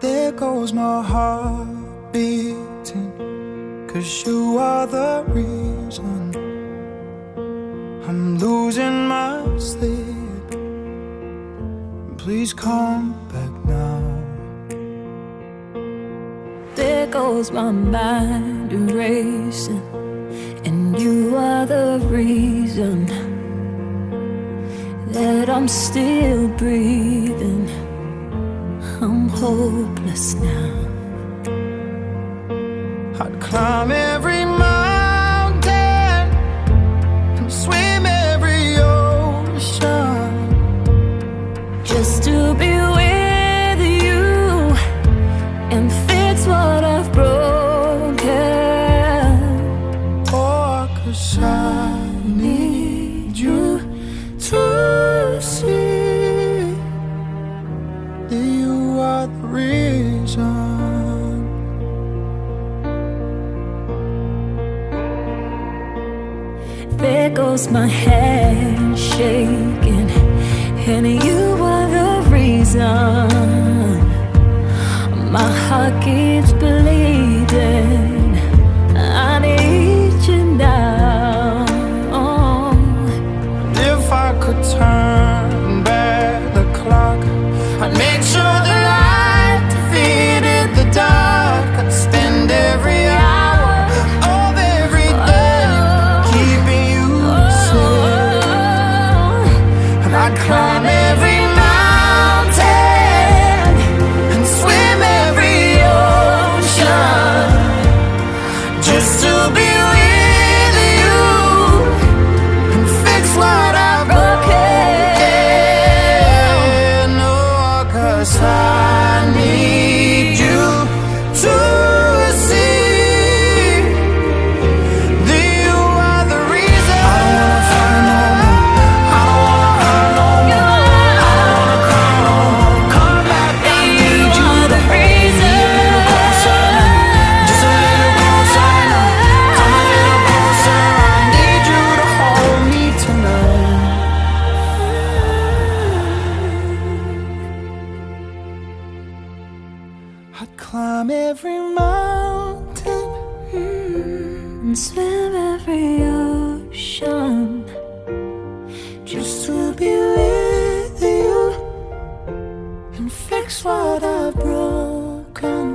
There goes my heart beating, 'cause you are the reason I'm losing my sleep. Please come back now. There goes my mind erasing, and you are the reason that I'm still breathing. I'm hopeless now. I'd climb every mountain and swim every ocean just to be with you and fix what I've broken. Oh, 'cause I need you to see that you are the reason. There goes my hand shaking, and you are the reason my heart keeps bleeding. I need you now. If I could turn back the clock, I'd make sure the light defeated the dark. I'd spend every hour of every day keeping you safe, and I'd climb every mountain and swim every ocean just to be with you and fix what I've broken. Oh, 'cause I need you to see that you are the reason. I don't wanna fight no more. I don't wanna hurt no more. I don't wanna cry no more. Come back, I need you. The reason. Just a little closer now. Come a little closer. I need you to hold me tonight. I'd climb every mountain And swim every ocean just to be with you and fix what I've broken.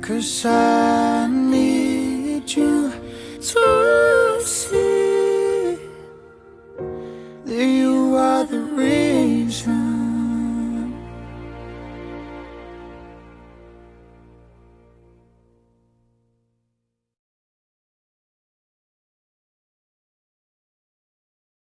'Cause I need you to see that you are the reason.